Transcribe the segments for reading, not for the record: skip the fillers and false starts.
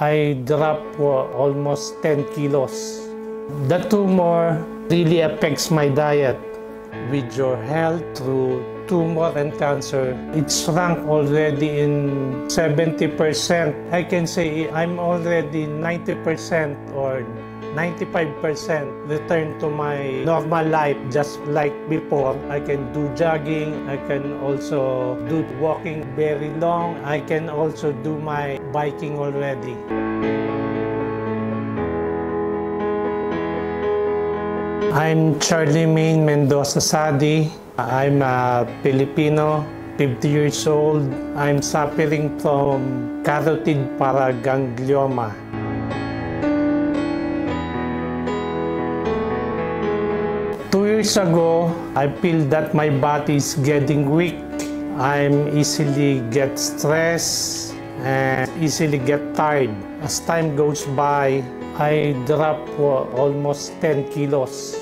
I dropped for almost 10 kilos. The tumor really affects my diet. With your health through tumor and cancer, it's ranked already in 70%. I can say I'm already 90% or 95% return to my normal life just like before. I can do jogging, I can also do walking very long, I can also do my biking already. I'm Charlemagne Mendoza Sadi. I'm a Filipino, 50 years old. I'm suffering from carotid paraganglioma. Years ago, I feel that my body is getting weak. I'm easily get stressed and easily get tired. As time goes by, I drop for almost 10 kilos.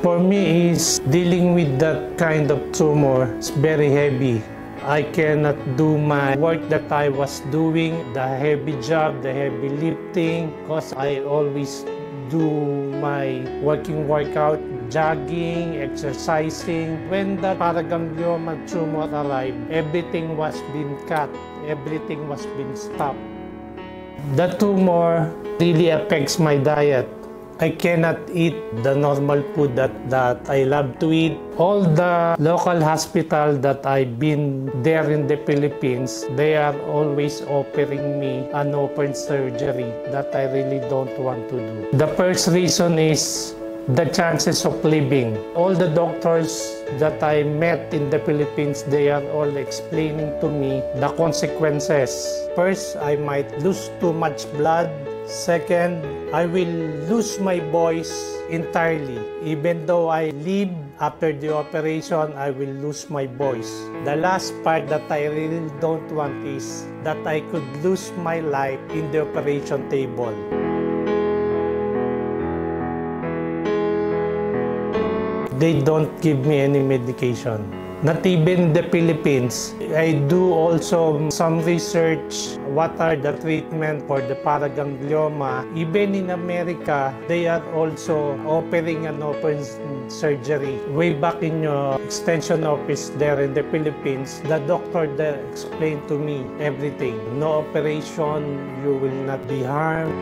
For me, is dealing with that kind of tumor is very heavy. I cannot do my work that I was doing, the heavy job, the heavy lifting, because I always do my workout, jogging, exercising. When the paraganglioma tumor arrived, everything was being cut, everything was being stopped. The tumor really affects my diet. I cannot eat the normal food that I love to eat. All the local hospital that I've been there in the Philippines, they are always offering me an open surgery that I really don't want to do. The first reason is the chances of living. All the doctors that I met in the Philippines, they are all explaining to me the consequences. First, I might lose too much blood. Second, I will lose my voice entirely. Even though I live after the operation, I will lose my voice. The last part that I really don't want is that I could lose my life in the operation table. They don't give me any medication. Not even the Philippines. I do also some research what are the treatment for the paraganglioma. Even in America, they are also offering an open surgery. Way back in your extension office there in the Philippines, the doctor there explained to me everything. No operation, you will not be harmed.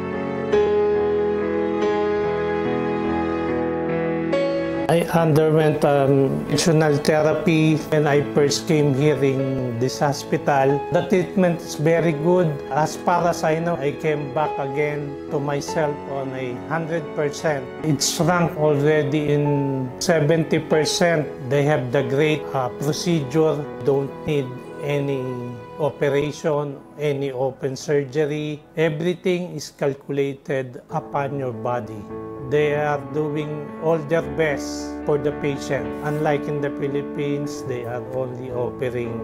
I underwent nutritional therapy when I first came here in this hospital. The treatment is very good. As far as I know, I came back again to myself on 100%. It's ranked already in 70%. They have the great procedure. Don't need any operation, any open surgery. Everything is calculated upon your body. They are doing all their best for the patient. Unlike in the Philippines, they are only offering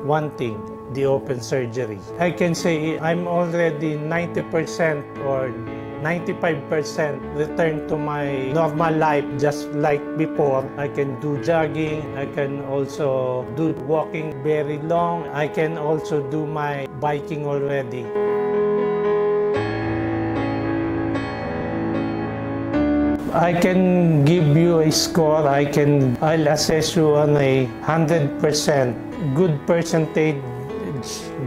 one thing, the open surgery. I can say I'm already 90% or 95% return to my normal life just like before. I can do jogging, I can also do walking very long, I can also do my biking already. I can give you a score. I'll assess you on 100%. Good percentage,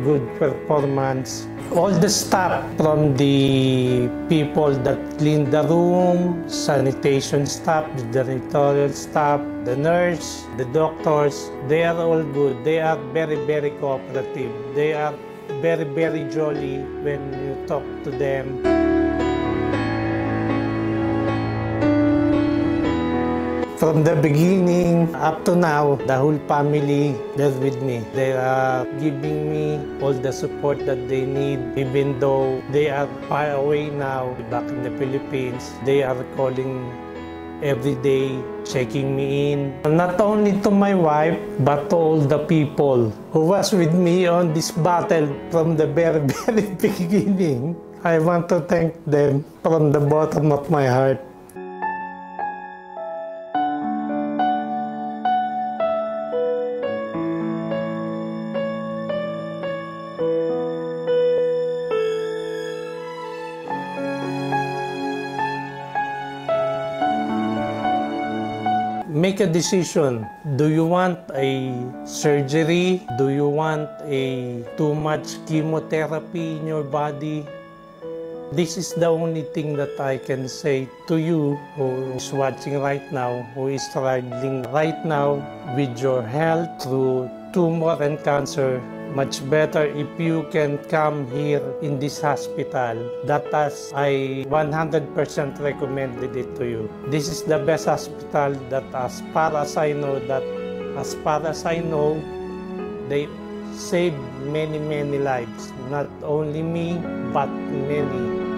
good performance. All the staff, from the people that clean the room, sanitation staff, the janitorial staff, the nurse, the doctors, they are all good. They are very, very cooperative. They are very, very jolly when you talk to them. From the beginning up to now, the whole family, they're with me. They are giving me all the support that they need. Even though they are far away now, back in the Philippines, they are calling every day, checking me in. Not only to my wife, but to all the people who was with me on this battle from the very, very beginning. I want to thank them from the bottom of my heart. make a decision. Do you want a surgery? Do you want a too much chemotherapy in your body? This is the only thing that I can say to you who is watching right now, who is struggling right now with your health through tumor and cancer. Much better if you can come here in this hospital. That as I 100% recommended it to you. This is the best hospital that as far as I know, they save many lives. Not only me, but many.